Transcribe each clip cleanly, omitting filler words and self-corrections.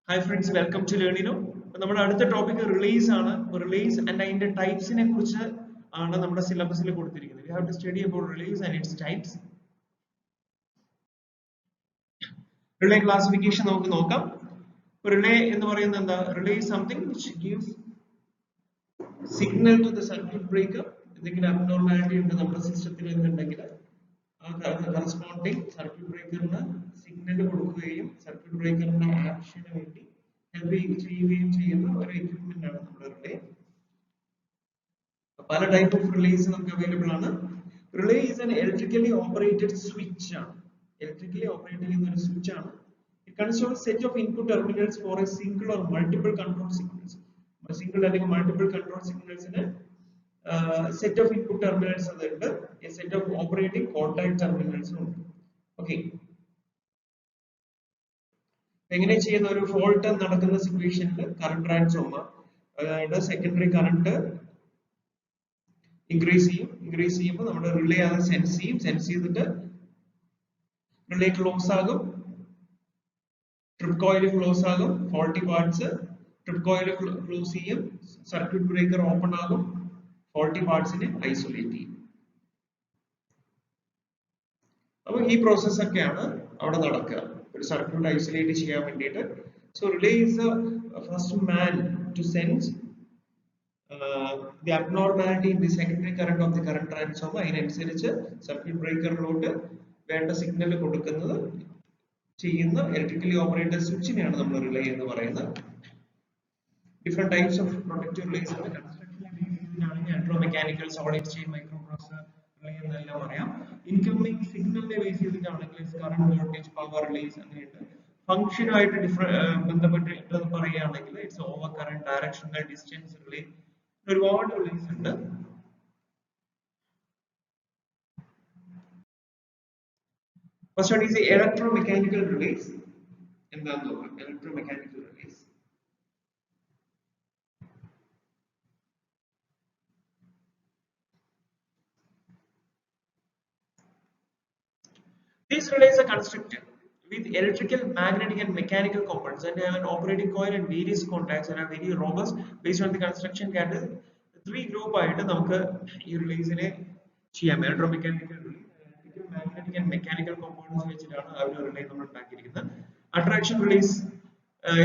Hi friends, welcome to Learnino. നമ്മുടെ അടുത്ത topic relays ആണ്. റിലേസ് ആൻഡ് അതിന്റെ ടൈപ്സിനെ കുറിച്ച് ആണ് നമ്മുടെ സിലബസിൽ കൊടുത്തിരിക്കുന്നത്. We have to study about relays and its types. Relay classification നമുക്ക് നോക്കാം. Relay എന്ന് പറയുന്നത് എന്താ? Relay is something which gives signal to the circuit breaker. എന്തെങ്കിലും abnormality ഉണ്ട് നമ്മുടെ സിസ്റ്റത്തിൽ എന്നുണ്ടെങ്കിൽ corresponding circuit breakerന് സിഗ്നൽ കൊടുക്കുകയും സർക്യൂട്ട് ബ്രേക്കറിന്റെ ആക്ഷന് വേണ്ടി ഹെൽപ്പ് ചെയ്യുകയും ചെയ്യുന്ന ഒരു എക്യുപ്മെന്റ് ആണ് നമ്മുടെ റിലേ. പല ടൈപ്പ് ഓഫ് റിലേസ് നമുക്ക് അവൈലബിൾ ആണ്. Relay is an electrically operated switch ആണ്. ഇലക്ട്രിക്കലി ഓപ്പറേറ്റ് ചെയ്യുന്ന ഒരു സ്വിച്ച് ആണ്. It consists of a set of input terminals for a single or multiple control signals. Single അല്ലെങ്കിൽ മൾട്ടിപ്പിൾ കൺട്രോൾ സിഗ്നൽസിന് set of input terminals ഉണ്ട്, set of operating contact ടെർമിനൽസും ഉണ്ട്. Okay, എങ്ങനെ ചെയ്യുന്ന ഒരു ഫോൾട്ട് നടക്കുന്ന സിറ്റുവേഷനിൽ കറണ്ട് ട്രാൻസ്ഫോമർ, അതായത് സെക്കൻഡറി കറണ്ട് ഇൻക്രീസ് ചെയ്യുമ്പോൾ നമ്മുടെ റിലേ അത് സെൻസ് ചെയ്തിട്ട് റിലേ ക്ലോസ് ആകും, ട്രിപ്പ് കോയിൽ ക്ലോസ് ആകും, faulty parts trip coil close ചെയ്യും, സർക്യൂട്ട് ബ്രേക്കർ ഓപ്പൺ ആകും, ഫോൾട്ടി പാർട്സിനെ ഐസൊലേറ്റ് ചെയ്യും. അപ്പോൾ ഈ പ്രോസസ് ഒക്കെയാണ് അവിടെ നടക്കുക ഒരു സർക്യൂട്ട് ഐസൊലേറ്റ് ചെയ്യാൻ വേണ്ടിയിട്ട്. So relay is the first man to sense the abnormality in the secondary current of the current transformer. അതിനനുസരിച്ച് സർക്യൂട്ട് ബ്രേക്കറിലോട്ട് വേണ്ട സിഗ്നൽ കൊടുക്കുന്നത് ചെയ്യുന്ന ഇലക്ട്രിക്കലി ഓപ്പറേറ്റഡ് സ്വിച്ചിനെയാണ് നമ്മൾ റിലേ എന്ന് പറയുന്നത്. Different types of protective relays ഉണ്ട്. കൺസ്ട്രക്ഷനിലാണെങ്കിൽ electromechanical, solid state, microprocessor relay എന്നെല്ലാം പറയാം. ഇൻകമിംഗ് സിഗ്നലിനെ ബേസ് ചെയ്തിട്ടാണെങ്കിൽ കറന്റ്, വോൾട്ടേജ്, പവർ റിലേസ് അങ്ങനെയുണ്ട്. ഫംഗ്ഷനുമായിട്ട് ബന്ധപ്പെട്ട് പറയുകയാണെങ്കിൽ it's over current, directional, distance relay, ഒരുപാട് റിലേസ് ഉണ്ട്. First one is the electromechanical relays. എന്താന്ന് നോക്കാം. Electromechanical relays. These relays are constructed with electrical, magnetic and mechanical components and have an operating coil and various contacts and are very robust. Based on the construction category, three group ആയിട്ട് നമുക്ക് ഈ റിലേസിനെ ചെയ്യാം. Electromechanical relay, magnetic and mechanical components വെച്ചിട്ടാണ് ആ ഒരു relay നമ്മൾ ഉണ്ടാക്കിയിരിക്കുന്നത്. Attraction relays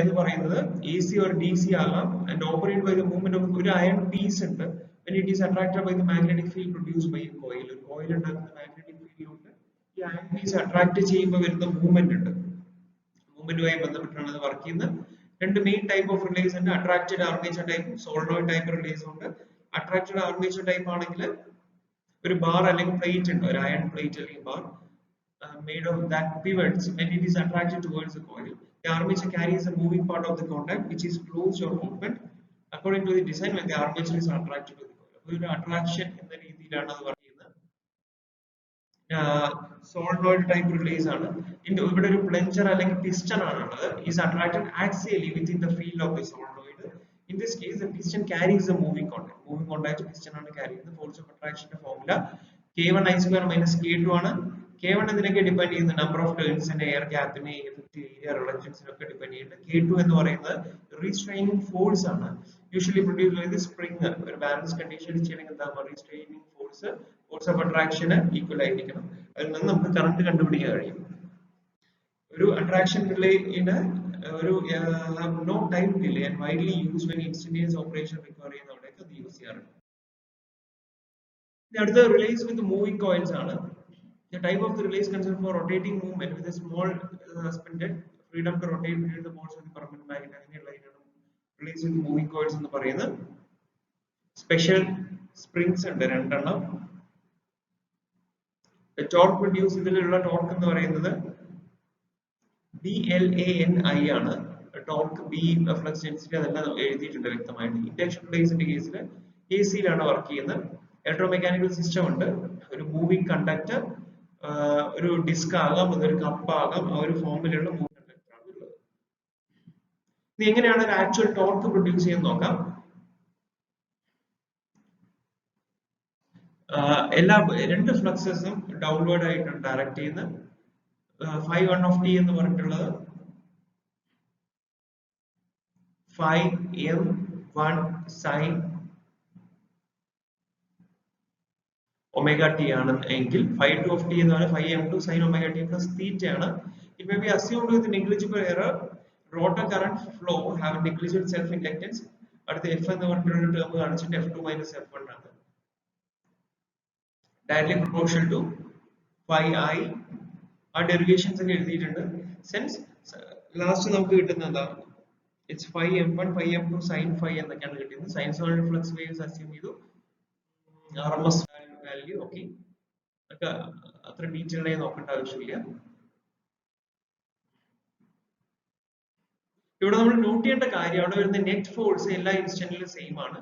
എന്ന് പറയുന്നത് AC or DC ആകാം and operate by the movement of ഒരു iron piece ഉണ്ട്. When it is attracted by the magnetic field produced by a coil, ഒരു coil ഉണ്ടാക്കുന്ന magnetic field ഉണ്ട്. ഈ iron piece attract ചെയ്യുമ്പോൾ വരുന്ന മൂവ്മെന്റ് ഉണ്ട്. മൂവ്മെന്റുമായി ബന്ധപ്പെട്ടാണ് അത് വർക്ക് ചെയ്യുന്നത്. രണ്ട് മെയിൻ ടൈപ്പ് ഓഫ് റിലേസ് ഉണ്ട്. Attracted armature type, solenoid type relays ഉണ്ട്. അട്രാക്റ്റഡ് ആർമേച്ചർ ടൈപ്പ് ആണെങ്കിൽ ഒരു ബാർ അല്ലെങ്കിൽ പ്ലേറ്റ് ഉണ്ട്, ഒരു അയൺ പ്ലേറ്റ് അല്ലെങ്കിൽ bar made of that pivots when it is attracted towards the coil. The armature carries a moving part of the contact which is closed or opened according to the design when the armature is attracted to the coil. അപ്പോൾ ഒരു attraction എന്ന രീതിയിലാണ് അത് work ചെയ്യുന്നത്. Solenoid type relays ആണ്. ഇവിടെ ഒരു plunger അല്ലെങ്കിൽ പിസ്റ്റൺ ആണുള്ളത്. is attracted axially within the field of the solenoid. In this case the piston carries the moving contact piston ആണ് carry ചെയ്യുന്നത്. Force of attraction formula K1 I square minus K2 ആണ്. K1 ഇതിനൊക്കെ depend ചെയ്യുന്ന number of ടേൺസിനെ, air ഗ്യാപ്പിനെ, effective area, റിലക്റ്റൻസിനൊക്കെ depend ചെയ്യുന്നത്. K2 എന്ന് പറയുന്നത് റീസ്ട്രെയിനിങ് ഫോഴ്സ് ആണ്. യൂഷ്വലി പ്രൊഡ്യൂസ് ചെയ്ത് സ്പ്രിംഗ് ഒരു ബാലൻസ് കണ്ടീഷൻ ചെയ്യണമെങ്കിൽ എന്താ restraining force of attraction equal ആയിരിക്കണം. അതിൽ നിന്ന് നമുക്ക് കറന്റ് കണ്ടുപിടിക്കാൻ കഴിയും. ഒരു അട്രാക്ഷൻ റിലേയുടെ ഒരു no time delay and widely used when instantaneous operation require ചെയ്യുന്നവിടെയൊക്കെ അത് യൂസ് ചെയ്യാറുണ്ട്. അടുത്ത റിലേസ് വിത്ത് മൂവിംഗ് കോയിൽസ് ആണ്. The type of the relays consists for rotating movement with a small suspended freedom to rotate between the poles of the permanent magnet. അങ്ങനെയുള്ള relays with moving coils എന്ന് പറയുന്നത്. Special springs ഉണ്ട് രണ്ടെണ്ണം. Torque produce ഇതിലുള്ള torque എന്ന് പറയുന്നത് BLANI ആണ്. Torque, B, flux density അതെല്ലാം എഴുതിയിട്ടുണ്ട് വ്യക്തമായിട്ട്. ഇൻഡക്ഷൻ റിലേസിന്റെ കേസിൽ AC-യിലാണ് വർക്ക് ചെയ്യുന്നത്. ഇലക്ട്രോമെക്കാനിക്കൽ സിസ്റ്റം ഉണ്ട്. ഒരു മൂവിംഗ് കണ്ടക്ടർ, ഒരു ഡിസ്ക് ആകാം, അതൊരു കപ്പ് ആകാം, ആ ഒരു ഫോമിലുള്ള മൂവിംഗ് കണ്ടക്ടർ ആണ് ഉള്ളത്. ഇനി എങ്ങനെയാണ് ഒരു ആക്ച്വൽ ടോർക്ക് പ്രൊഡ്യൂസ് ചെയ്യാൻ നോക്കാം. എല്ലാ രണ്ട് ഫ്ലക്സസും ഡൗൺവേർഡ് ആയിട്ടാണ് ഡയറക്റ്റ് ചെയ്യുന്നത്. 5 1 of t എന്ന് പറഞ്ഞിട്ടുള്ളത് 5m1 sin omega t ആണെങ്കിൽ 5 of t എന്ന് പറയുന്നത് 5m2 sin omega t plus theta ആണ്. It may be assumed with negligible error rotor current flow have negligible self inductance. അടുത്ത f എന്ന് പറഞ്ഞിട്ടുള്ള ടേം കാണിച്ചിട്ട് f2 minus f1 ആണ്. Directly proportional to phi I. ആ derivations ഒക്കെ എഴുതിയിട്ടുണ്ട്. Sense last നമുക്ക് കിട്ടുന്നത് എന്താ? It's 5m1 5m2 sin phi എന്നൊക്കെയാണ് കിട്ടിയത്. സൈനസോയിഡൽ ഫ്ലക്സ് വേവ്സ് അസ്യൂം ചെയ്തു. RMS value okay. ഒക്കെ അത്ര ഡീറ്റെയിൽ ആയി നോക്കേണ്ട ആവശ്യമില്ല. ഇവിടെ നമ്മൾ നോട്ട് ചെയ്യേണ്ട കാര്യം അവിടെ വരുന്ന നെറ്റ് ഫോഴ്സ് എല്ലാ ഇൻസ്റ്റന്റിലും സെയിം ആണ്.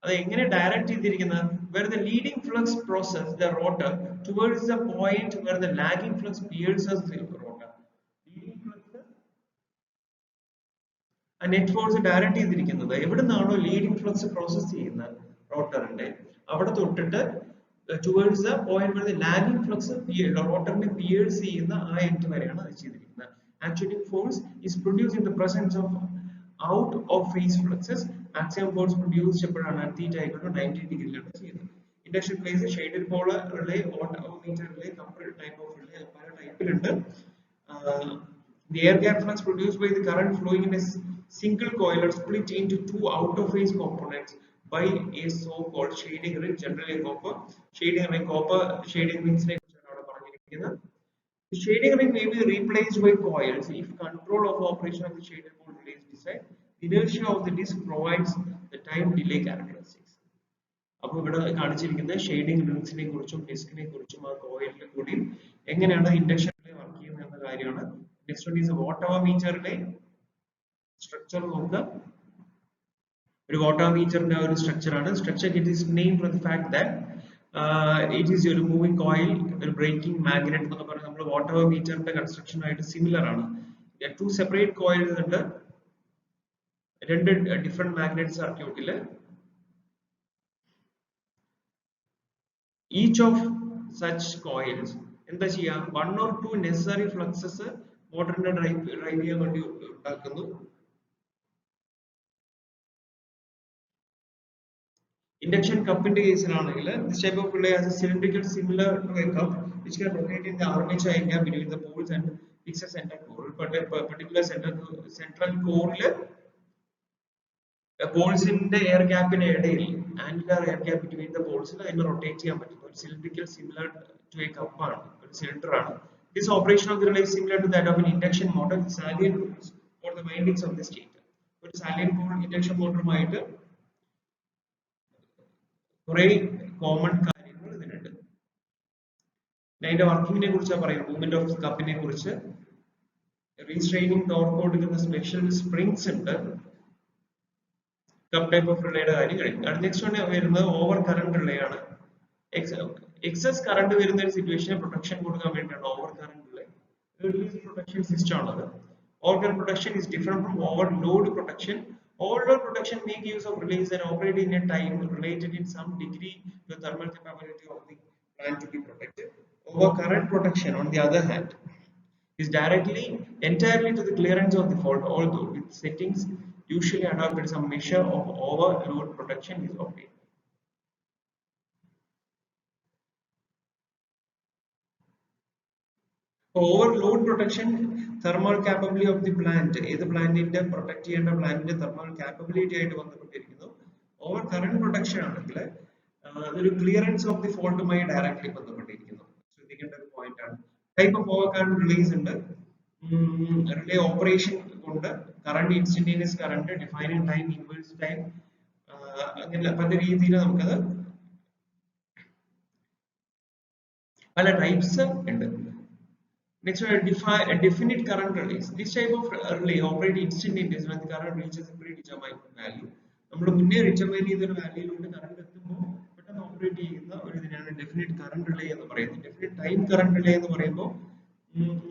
അത് എങ്ങനെ ഡയറക്റ്റ് ചെയ്തിരിക്കുന്നത്? where the leading flux process the rotor towards the point where the lagging flux pierces the rotor. leading flux ആ നെറ്റ് ഫോഴ്സ് ഡയറക്റ്റ് ചെയ്തിരിക്കുന്നത് എവിടെ നിന്നാണോ ലീഡിംഗ് ഫ്ലക്സ് പ്രോസസ് ചെയ്യുന്നത് റോട്ടറിന്റെ അവിടെ തൊട്ടിട്ട് towards the point where the lagging flux റോട്ടറിനെ pierce ചെയ്യുന്ന ആ എൻഡ് വരെയാണ് അത് ചെയ്തിരിക്കുന്നത്. Actuating force is produced in the presence of out of phase fluxes. Maximum force produced എപ്പോഴാണ് theta equal to 90 ഡിഗ്രിയിലാണ് ചെയ്യുന്നത്. Induction plays a shaded polar relay, watt-meter relay, coupled type of relay പല ടൈപ്പിലുണ്ട്. The air gap flux produced by the current flowing in a single coil are split into two out of phase components by a so-called shading ring, generally copper. Shading ring copper shading rings ne kuറിച്ചാണ് അവിടെ പറഞ്ഞിരിക്കുന്നത്. The shading ring may be replaced by coils if control of operation of the shaded pole relay is decided. The inertia of the disc provides the time delay characteristics. അപ്പോൾ ഇവിടെ കാണിച്ചിരിക്കുന്നത് shading റിങ്സിനെ കുറിച്ചും ഡിസ്കിനെ കുറിച്ചും ആ കോയിലിനെ കൂടി എങ്ങനെയാണ് ഇൻഡക്ഷൻ റിലേ വർക്ക് ചെയ്യുന്നത് എന്ന കാര്യമാണ്. നെക്സ്റ്റ് വൺ ഈസ് വാട്ടോമീറ്ററിന്റെ സ്ട്രക്ചർ നോക്കുക. ഒരു വാട്ടോമീറ്ററിന്റെ ഒരു സ്ട്രക്ചർ ആണ്. Structure get is name from the fact that it is ഒരു മൂവിംഗ് കോയിൽ, ഒരു ബ്രേക്കിംഗ് മാഗ്നറ്റ് എന്നൊക്കെ പറഞ്ഞാൽ നമ്മൾ വാട്ടോമീറ്ററിന്റെ കൺസ്ട്രക്ഷനുമായിട്ട് സിമിലർ ആണ്. ടു സെപ്പറേറ്റ് കോയിൽസ് ഉണ്ട്, രണ്ട് ഡിഫറെന്റ് മാഗ്നറ്റ് സർക്യൂട്ടില്. Each of such coils എന്താ ചെയ്യാ? 1 or 2 necessary fluxes മോട്ടറിന്റെ ഡ്രൈവ് ചെയ്യാൻ വേണ്ടി ഉണ്ടാക്കുന്നു. Induction cup-ന്റെ കേസിലാണെങ്കിൽ this type of relay has a cylindrical similar to a cup which can rotate in the armature area between the poles and fix a center core. But a particular central core പോൾസിന്റെ air ഗ്യാപ്പിന് ഇടയിൽ angular air gap between the പോൾസിൽ അതിനെ rotate ചെയ്യാൻ പറ്റും. ഒരു cylindrical similar to a cup ആണ്, ഒരു സിലിണ്ടർ ആണ്. This operation of the relay is similar to that of an induction motor. Salient rules for the windings of the stator. ഒരു salient Paul induction മോട്ടറുമായിട്ട് കുറെ common കാര്യങ്ങൾ ഇതിനുണ്ട്. അതിന്റെ വർക്കിങ്ങിനെ കുറിച്ചാണ് പറയുന്നത്. മൂവ്മെന്റ് ഓഫ് കപ്പിനെ കുറിച്ച്, റീസ്ട്രെയിനിങ് ടോർക്ക് കൊടുക്കുന്ന സ്പെഷ്യൽ സ്പ്രിങ്സ് ഉണ്ട്. കപ്പ് ടൈപ്പ് ഓഫ് റിലേയുടെ കാര്യം കഴിഞ്ഞു. നെക്സ്റ്റ് വൺ വരുന്നത് ഓവർ കറണ്ട് റിലേ ആണ്. എക്സസ് കറണ്ട് വരുന്ന ഒരു സിറ്റുവേഷന് പ്രൊട്ടക്ഷൻ കൊടുക്കാൻ വേണ്ടിയാണ് over current relay. Release protection system ആണത്. Over current protection is different from overload protection. Overload protection make use of relays that operate in a time related in some degree to the thermal capability of the plant to be protected. Overcurrent protection, on the other hand, is directly entirely to the clearance of the fault, although with settings usually adopted some measure of overload protection is obtained. Overload protection, thermal capability of the plant, ഏത് പ്ലാന്റിന്റെ protect ചെയ്യേണ്ട പ്ലാന്റിന്റെ thermal capability ആയിട്ട് ബന്ധപ്പെട്ടിരിക്കുന്നു. Over current protection ആണെങ്കിൽ അതൊരു clearance of the ഫോൾട്ടുമായി directly ബന്ധപ്പെട്ടിരിക്കുന്നു. ശ്രദ്ധിക്കേണ്ട ഒരു പോയിന്റ് ആണ്. Type of over current relays ഉണ്ട്. റിലേ ഓപ്പറേഷൻ കൊണ്ട് current, instantaneous current, defining time, inverse time, അങ്ങനെ പല രീതിയിൽ നമുക്കത് പല ടൈപ്സ് ഉണ്ട്. Next one, define a definite current release. This type of relay operate instantaneously when the current reaches a predetermined value. നമ്മൾ മുന്നേ ഡിറ്റർമൈൻ ചെയ്ത ഒരു വാല്യൂയിലോട്ട് കറണ്ട് എത്തുമ്പോൾ പെട്ടെന്ന് ഓപ്പറേറ്റ് ചെയ്യുന്ന ഒരു ഇതിനാണ് ഡെഫിനിറ്റ് കറണ്ട് റിലേ എന്ന് പറയുന്നത്. ഡെഫിനിറ്റ് ടൈം കറണ്ട് റിലേ എന്ന് പറയുമ്പോൾ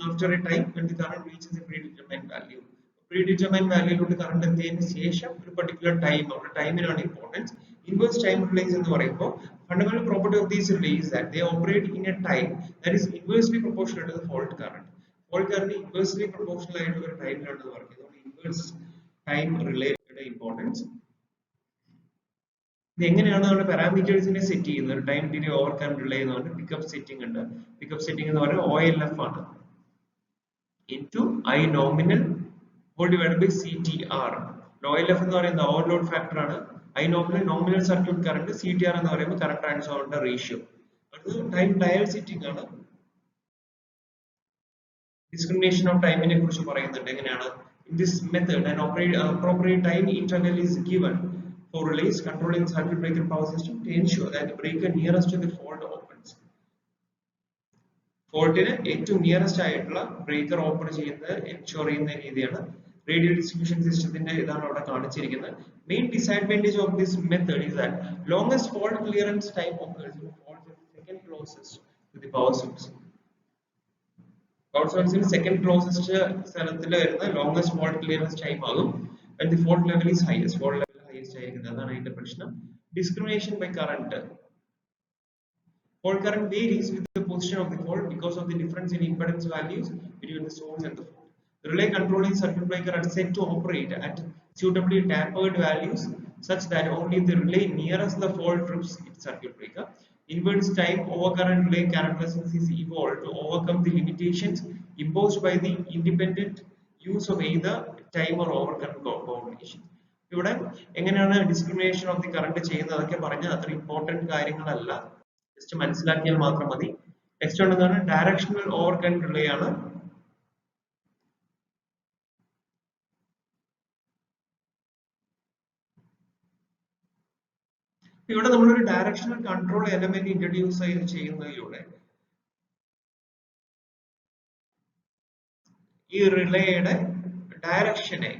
after a time when the current reaches a predetermined value. Predetermined വാല്യൂയിലോട്ട് കറണ്ട് എത്തിയതിന് ശേഷം ഒരു പർട്ടിക്കുലർ ടൈം, അവരുടെ ടൈമിനാണ് ഇമ്പോർട്ടൻസ്. Inverse time relays എന്ന് പറയുമ്പോൾ fundamental property of these relays is that they operate in a time that is inversely proportional to the fault current. Fault current inversely proportional ആയിട്ടുള്ള ഒരു ടൈമിലാണ് വർക്ക് ചെയ്യുന്നത്. Inverse time റിലേയുടെ importance. ഇത് എങ്ങനെയാണ് നമ്മുടെ പാരാമീറ്റേഴ്സിനെ സെറ്റ് ചെയ്യുന്നത്? ഒരു time delay over current relay എന്ന് പറഞ്ഞാൽ പിക്കപ്പ് സെറ്റിംഗ് ഉണ്ട്. പിക്കപ്പ് സെറ്റിംഗ് എന്ന് പറഞ്ഞാൽ OLF ആണ്, into I nominal whole divided by CTR. OLF എന്ന് പറയുന്നത് ഓവർലോഡ് ഫാക്ടർ ആണ്. I nominal nominal circuit current, CTR എന്ന് പറയുമ്പോൾ കറന്റ് ട്രാൻസ്ഫോമറിന്റെ റേഷ്യോ. അത് ടൈം ഡയൽ സെറ്റിംഗ് ആണ്. Discrimination of time നെ കുറിച്ച് പറയുന്നുണ്ട്. എങ്ങനെയാണ്? In this method an appropriate time interval is given for relays controlling circuit breaker power system to ensure that the breaker nearest to the fault opens. ഫോൾട്ടിന് ഏറ്റവും nearest ആയിട്ടുള്ള breaker open ചെയ്യുന്നത് ensure ചെയ്യുന്ന രീതിയാണ് radio distribution സിസ്റ്റത്തിന്റെ ഇതാണ് അവിടെ കാണിച്ചിരിക്കുന്നത്. Main disadvantage of this method is that longest fault clearance time occurs when fault is second closest to the power source. Power സോഴ്സിന് സെക്കൻഡ് ക്ലോസസ്റ്റ് സ്ഥലത്തിൽ വരുന്ന ലോങ്സ്റ്റ് ഫോൾട്ട് ക്ലിയറൻസ് ടൈം ആകും when the fault level is highest. fault level highest ആയിരിക്കുന്നത് അതാണ് അതിന്റെ പ്രശ്നം. Discrimination by current. Fault current varies with the position of the fault because of the difference in impedance values between the source and the fault. The relay controlling circuit breaker are set to operate at suitably tapered values such that only the relay nearest the fault trips its circuit breaker. Inverse time overcurrent relay characteristics is evolved to overcome the limitations imposed by the independent use of either time or overcurrent combination. ഇവിടെ എങ്ങനെയാണ് discrimination of the current ചെയ്യുന്നത് അതൊക്കെ പറഞ്ഞാൽ അത്ര important കാര്യങ്ങളല്ല, just മനസ്സിലാക്കിയാൽ മാത്രം മതി. നെക്സ്റ്റ് ഉണ്ടെന്നാണ് ഡയറക്ഷണൽ ഓവർകറന്റ് റിലേ ആണ്. ഇവിടെ നമ്മളൊരു ഡയറക്ഷണൽ കൺട്രോൾ എലമെന്റ് ഇൻട്രൊഡ്യൂസ് ചെയ്യുന്നതിലൂടെ ഈ റിലേയുടെ ഡയറക്ഷനെ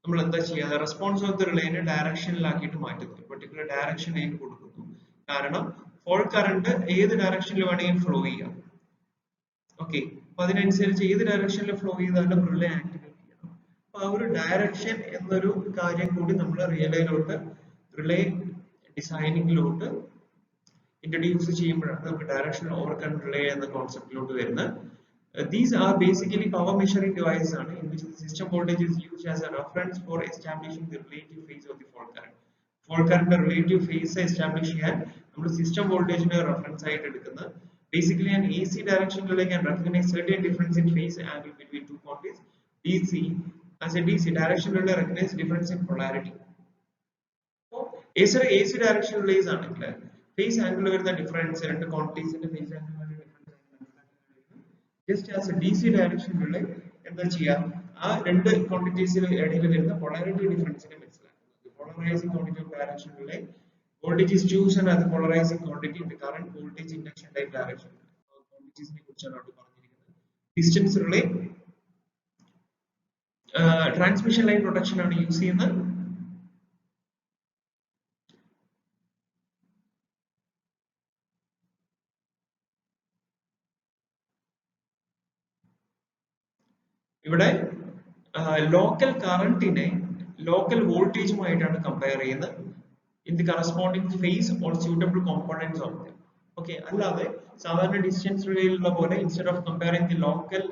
നമ്മൾ എന്താ ചെയ്യുക? റെസ്പോൺസ് ഓഫ് ദി റിലേനെ ഡയറക്ഷനിലാക്കിയിട്ട് മാറ്റുന്നു, പെർട്ടിക്കുലർ ഡയറക്ഷനിലേക്ക് കൊടുക്കുന്നു. കാരണം ഫോൾട്ട് കറന്റ് ഏത് ഡയറക്ഷനിൽ വേണമെങ്കിൽ ഫ്ലോ ചെയ്യാം. ഓക്കെ, അപ്പൊ അതിനനുസരിച്ച് ഏത് ഡയറക്ഷനിൽ ഫ്ലോ ചെയ്താലും റിലേ ആക്ടിവേറ്റ് ചെയ്യണം. അപ്പൊ ആ ഒരു ഡയറക്ഷൻ എന്നൊരു കാര്യം കൂടി നമ്മൾ റിലേ ഡിസൈനിങ്ങിലോട്ട് ഇൻട്രൊഡ്യൂസ് ചെയ്യുമ്പോഴാണ് നമുക്ക് ഡയറക്ഷണൽ ഓവർകറന്റ് റിലേ എന്ന കോൺസെപ്റ്റിലോട്ട് വരുന്നത്. These are basically power measuring devices in which the system voltage is used as a reference for establishing the relative phase of the fault current. Fault current relative phase establish ചെയ്യാൻ നമ്മൾ system വോൾട്ടേജിനെ reference ആയിട്ട് എടുക്കുന്നത്. Basically an AC direction relay can recognize certain difference in phase angle between two quantities. As a DC direction relay recognize difference in polarity. So AC direction relays ആണെങ്കിൽ phase angle വരുന്ന difference രണ്ട് ക്വാണ്ടിറ്റീസിന്റെ phase angle just as a DC direction relay എന്താ ചെയ്യാ? ആ രണ്ട് ക്വാണ്ടിറ്റീസിന് ഇടയിൽ വരുന്ന polarity difference-നെ മനസ്സിലാക്കുന്നത്. The polarizing quantity of direction relay voltage is chosen as the polarizing quantity in the current voltage induction type direction. Quantities-നെ കുറിച്ചാണ് അവിടെ പറഞ്ഞിരിക്കുന്നത്. Distance relay transmission line protection ആണ് യൂസ് ചെയ്യുന്നത്. ഇവിടെ ലോക്കൽ കറന്റിനെ ലോക്കൽ വോൾട്ടേജുമായിട്ടാണ് കമ്പയർ ചെയ്യുന്നത് in the corresponding phase or suitable components of them. Okay, അല്ലാതെ സാധാരണ ഡിസ്റ്റൻസ് റിലേയിലുള്ള പോലെ instead of comparing the local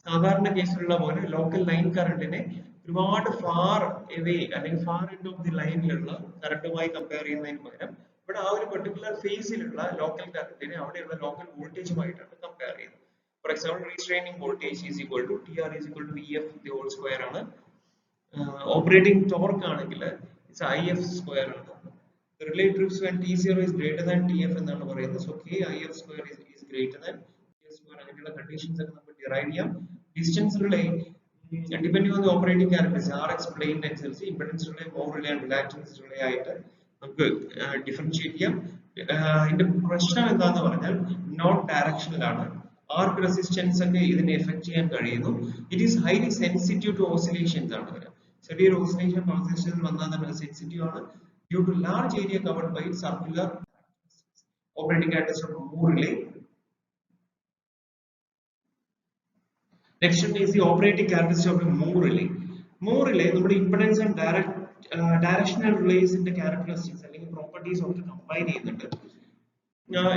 സാധാരണ കേസിലുള്ള പോലെ ലോക്കൽ ലൈൻ കറന്റിനെ ഒരുപാട് ഫാർ എവേ അല്ലെങ്കിൽ ഫാർ എൻഡ് ഓഫ് ദി ലൈനിലുള്ള കറന്റുമായി കമ്പയർ ചെയ്യുന്നതിന് പകരം ഇവിടെ ആ ഒരു പെർട്ടിക്കുലർ ഫേസിലുള്ള ലോക്കൽ കറന്റിനെ അവിടെയുള്ള ലോക്കൽ വോൾട്ടേജുമായിട്ടാണ് കമ്പയർ ചെയ്യുന്നത്. For example, restraining voltage is equal to TR is equal to EF the whole square ആണ്. Operating torque ആണെങ്കിൽ it's IF square ആണ്. The relay trips when T0 is greater than TF എന്നാണ് പറയുന്നത്. So KIF square is greater than TF square. അങ്ങനെയുള്ള conditions ഒക്കെ നമുക്ക് derive ചെയ്യാം. Distance relay depending on the operating characteristics are explained അനുസരിച്ച് impedance relay, power relay and reactance relay ആയിട്ട് നമുക്ക് differentiate ചെയ്യാം. ഇതിന്റെ പ്രശ്നം എന്താന്ന് പറഞ്ഞാൽ നോൺ ഡയറക്ഷണൽ ആണ്. ആർക്ക് റെസിസ്റ്റൻസ് ഒക്കെ ഇതിനെ എഫക്ട് ചെയ്യാൻ കഴിയുന്നു. It is highly sensitive to oscillations ആണ് വരിക. ചെറിയൊരു ഓസിലേഷൻ പവർ സിസ്റ്റത്തിൽ വന്നാൽ തന്നെ സെൻസിറ്റീവ് ആണ് due to large area covered by circular operating characteristics of Moore relay. Next one is the operating characteristics of the Moore relay. Moore relay നമ്മുടെ impedance and directional റിലേസിന്റെ characteristics അല്ലെങ്കിൽ properties ഒക്കെ combine ചെയ്യുന്നുണ്ട്.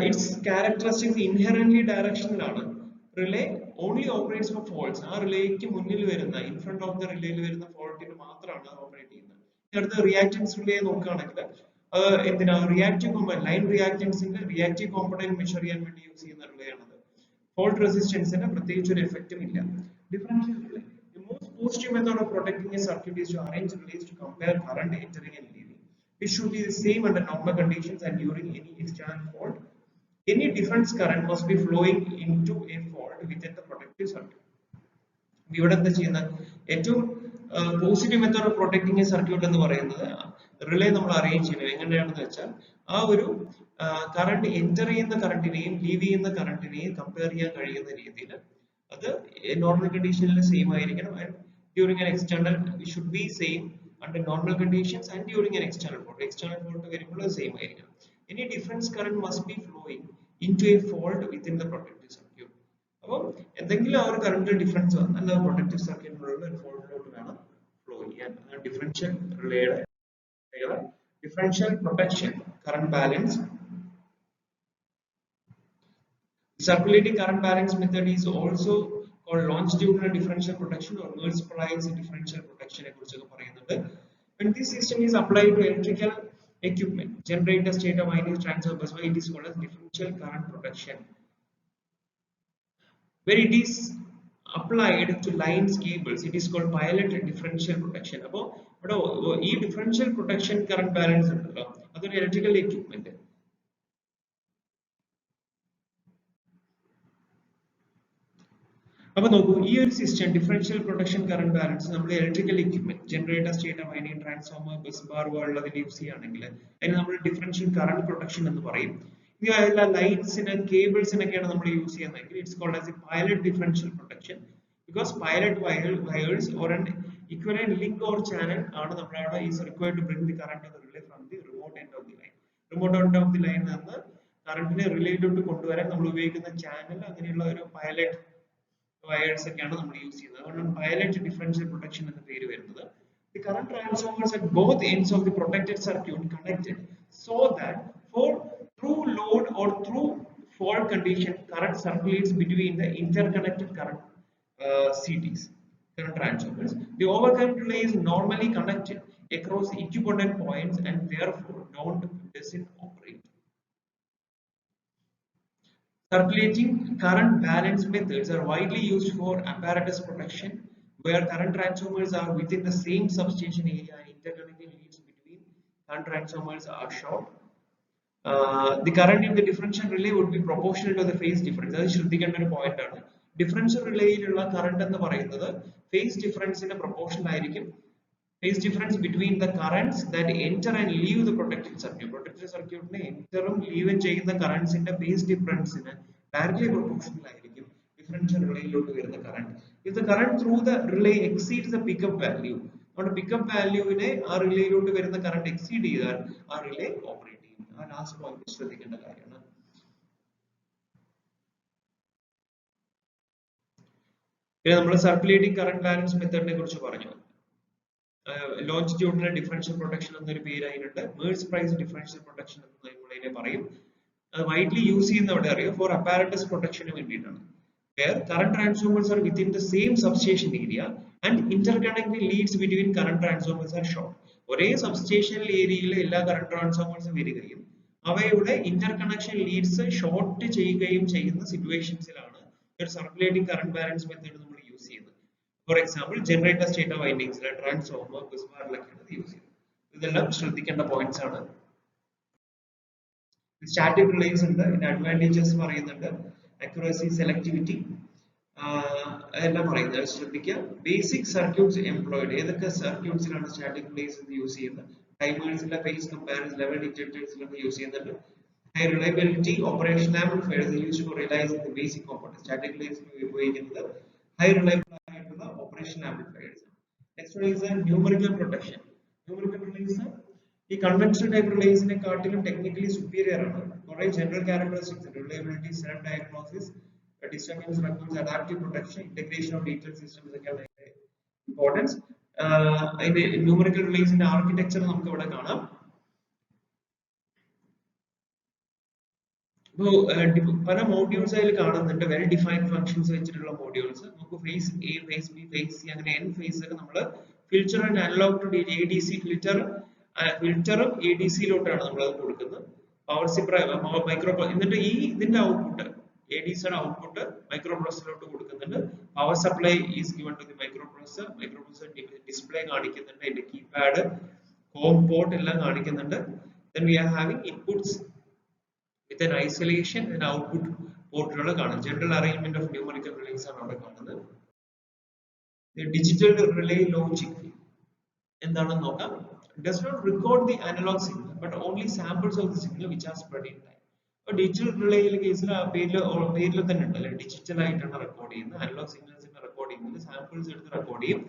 Its characteristics inherently directional ആണ്. Relay only operates for faults. ആ റിലേക്ക് മുന്നിൽ വരുന്ന in front of the റിലേയിൽ വരുന്ന ഫോൾട്ടിന് മാത്രമാണ് ഓപ്പറേറ്റ് ചെയ്യുന്നത്. അടുത്ത റിയാക്റ്റൻസ് റിലേ നോക്കുകയാണെങ്കിൽ എന്തിനാ റിയാക്റ്റീവ് കോമ്പണന്റ് ലൈൻ റിയാക്റ്റൻസിന്റെ റിയാക്റ്റീവ് കോമ്പണന്റ് മെഷർ ചെയ്യാൻ വേണ്ടി യൂസ് ചെയ്യുന്ന റിലേ ആണത്. ഫോൾട്ട് റെസിസ്റ്റൻസിന് പ്രത്യേകിച്ച് ഒരു എഫക്റ്റും ഇല്ല. Differential relay. The most positive method of protecting a circuit is to arrange relays to compare current entering and leaving. It should be the same under normal conditions and during any external fault. Any difference current must be flowing into a fault within the protective circuit. ഇവിടെ എന്താ ചെയ്യുന്നത്? ഏറ്റവും positive method of protecting A circuit എന്ന് പറയുന്നത് relay നമ്മൾ arrange ചെയ്യണം. എങ്ങനെയാണെന്ന് വെച്ചാൽ ആ ഒരു കറണ്ട് എൻറ്റർ ചെയ്യുന്ന കറണ്ടിനെയും ലീവ് ചെയ്യുന്ന കറണ്ടിനെയും കമ്പയർ ചെയ്യാൻ കഴിയുന്ന രീതിയിൽ അത് നോർമൽ കണ്ടീഷനിൽ സെയിം ആയിരിക്കണം. And during an external it should be same under normal conditions and during an external fault. External fault വരുമ്പോൾ സെയിം ആയിരിക്കണം. Any difference current must be flowing into a fault within the protective circuit. അപ്പോൾ എന്തെങ്കിലും ആ ഒരു current difference വന്നാൽ ആ protective സർക്യൂട്ടിനുള്ള ഒരു ഫോൾട്ടിലോട്ട് വേണം ഫ്ലോ ചെയ്യാൻ. ഡിഫറൻഷ്യൽ റിലേയുടെ differential protection current balance. Circulating current balance method is also called longitudinal differential protection or Merz-Price differential protection. When this system is applied to electrical equipment, generator, stator, winding, transformers, it is called as differential current protection. Where it is applied to lines, cables, it is called pilot differential protection. But differential protection current balance other electrical equipment. അപ്പോൾ നോക്കൂ, ഈ ഒരു system differential protection current balance നമ്മൾ electrical equipment generator, stator, winding, transformer, bus bar പോലുള്ളതിൽ use ചെയ്യുകയാണെങ്കിൽ അതിന് നമ്മൾ differential current protection എന്ന് പറയും. ഇനി അതല്ല ലൈറ്റ്സിന്, കേബിൾസിനൊക്കെയാണ് നമ്മൾ യൂസ് ചെയ്യുന്നതെങ്കിൽ it's called as a pilot differential protection. Because pilot wires or an equivalent link or channel ആണ് നമ്മളവിടെ is required to bring the current to the relay from the remote end of the line. Remote end of the line നിന്ന് കറന്റിനെ റിലേയിലോട്ട് കൊണ്ടുവരാൻ നമ്മൾ ഉപയോഗിക്കുന്ന channel അങ്ങനെയുള്ള ഒരു pilot wires ഒക്കെയാണ് നമ്മൾ യൂസ് ചെയ്യുന്നത്. അതുകൊണ്ടാണ് പൈലറ്റ് ഡിഫറൻഷ്യൽ പ്രൊട്ടക്ഷൻ എന്ന പേര് വരുന്നത്. The current transformers at both ends of the protected circuit connected so that for through load or through fault condition current circulates between the interconnected current CTs, current transformers. The overcurrent relay is normally connected across equivalent points and therefore doesn't operate. Circulating current balance methods are widely used for apparatus protection, where current transformers are within the same substation area and interconnecting leads between current transformers are short. The current in the differential relay would be proportional to the phase difference. That is ശ്രദ്ധിക്കേണ്ട ഒരു point ആണ്. Differential റിലേയിലുള്ള current എന്ന് പറയുന്നത് phase difference-ന് proportional ആയിരിക്കും. Phase difference between the currents that enter and leave the protected circuit. Protected circuit ne enter um leave cheyuna currents inde phase difference ne directly proportional aayirikkum differential relay lotu varuna current. If the current through the relay exceeds the pickup value, our pickup value ne aa relay lotu varuna current exceed cheyidal aa relay operate cheyum. Aa last point ശ്രദ്ധിക്കേണ്ട കാര്യമാണ്. പിന്നെ നമ്മൾ circulating current balance മെത്തേഡിനെ കുറിച്ച് പറഞ്ഞു. longitudinal differential protection എന്നൊരു പേര് അതിനുണ്ട്. Merz-Price differential protection എന്ന് നമ്മൾ ഇതിനെ പറയും. അത് വൈഡ്ലി യൂസ് ചെയ്യുന്ന എവിടെ അറിയോ? ഫോർ അപ്പാരറ്റസ് പ്രൊട്ടക്ഷന് വേണ്ടിയിട്ടാണ്. Where current transformers are within the same substation area and interconnecting leads between current transformers are short. ഒരേ സബ്സ്റ്റേഷൻ ഏരിയയിൽ എല്ലാ കറന്റ് ട്രാൻസ്ഫോമേഴ്സും വരികയും അവയുടെ ഇന്റർകണക്ഷൻ ലീഡ്സ് ഷോർട്ട് ചെയ്യുകയും ചെയ്യുന്ന സിറ്റുവേഷൻസിലാണ് ഒരു സർക്കുലേറ്റിംഗ് കറന്റ് ബാലൻസ് മെത്തേഡ് നമ്മൾ യൂസ് ചെയ്യുന്നത്. For example, generator, stator windings, transformer, bus bar lakana use cheyyum. ഇതെല്ലാം ശ്രദ്ധിക്കേണ്ട പോയിന്റ്സ് ആണ്. സ്റ്റാറ്റിക് റിലേസ് ഉണ്ട്, ഇതിന്റെ അഡ്വാൻറ്റേജസ് പറയുന്നുണ്ട്, അക്യുറസി, സെലക്ടിവിറ്റി എല്ലാം പറയുന്നത് ശ്രദ്ധിക്കുക. ബേസിക് സർക്യൂട്ട്സ് എംപ്ലോയിഡ്, ഏതൊക്കെ സർക്യൂട്ട്സിലാണ് സ്റ്റാറ്റിക് റിലേസ് യൂസ് ചെയ്യുന്നത്? ടൈമേഴ്സിലെ ഫേസ് കമ്പാരിസൺ, ലെവൽ ഡിറ്റക്ടേഴ്സിലൊക്കെ യൂസ് ചെയ്യുന്നുണ്ട്. High reliability, operation amplifiers used for realising the basic component. Static relays ഉപയോഗിക്കുന്നത് high reliable ആയിട്ടുള്ള operation amplifiers. Next one is numerical protection. Numerical relays ഈ conventional type റിലേസിനെ കാട്ടിലും technically superior ആണ്. കുറെ general characteristics, reliability, self diagnosis, disturbance response, adaptive protection, integration of detail systems ഒക്കെയാണ് importance. അതിന്റെ numerical റിലേസിന്റെ architecture നമുക്ക് ഇവിടെ കാണാം. ഇപ്പോൾ പല മോഡ്യൂൾസ് അതിൽ കാണുന്നുണ്ട്, വെൽ ഡിഫൈൻഡ് ഫംഗ്ഷൻസ് വെച്ചിട്ടുള്ള മോഡ്യൂൾസ്. നമുക്ക് phase A, phase B, phase C അങ്ങനെ n ഫേസ് ഒക്കെ നമ്മൾ filter and analog to A D C ഫിൽറ്ററും എ ഡി സിയിലോട്ടാണ് നമ്മൾ അത് കൊടുക്കുന്നത്. പവർ സിപ്ര മൈക്രോ, എന്നിട്ട് ഈ ഇതിന്റെ ഔട്ട്പുട്ട് എ ഡി സിയുടെ ഔട്ട്പുട്ട് മൈക്രോ പ്രോസസറിലോട്ട് കൊടുക്കുന്നുണ്ട്. Power supply is given to the microprocessor display കാണിക്കുന്നുണ്ട്, അതിന്റെ കീപാഡ് ഹോം പോർട്ട് എല്ലാം കാണിക്കുന്നുണ്ട്. then we are having inputs with an isolation and output പോർട്ടുകൾ കാണും. General arrangement of numerical relays ആണ് അവിടെ കാണുന്നത്. ഡിജിറ്റൽ റിലേ ലോജിക് എന്താണെന്ന് നോക്കാം. does not record the analog signal but only samples of the signal which are spread in time. അപ്പോൾ digital റിലേയിലെ കേസിൽ ആ പേരിൽ തന്നെ ഉണ്ട് അല്ലെ, ഡിജിറ്റൽ ആയിട്ടാണ് റെക്കോർഡ് ചെയ്യുന്നത്. അനലോഗ് സിഗ്നൽസിനെ റെക്കോർഡ് ചെയ്യുന്നത് സാമ്പിൾസ് എടുത്ത് റെക്കോർഡ് ചെയ്യും.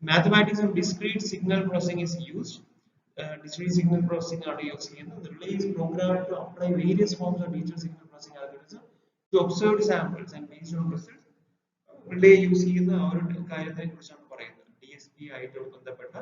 Mathematics of discrete signal processing is used. Discrete signal processing are used here. The relay is programmed to apply various forms of digital signal processing algorithm to observed samples and based on results. Relay use ചെയ്യുന്ന ആ ഒരു കാര്യത്തെ കുറിച്ചാണ് പറയുന്നത്. DSP ആയിട്ട് ബന്ധപ്പെട്ട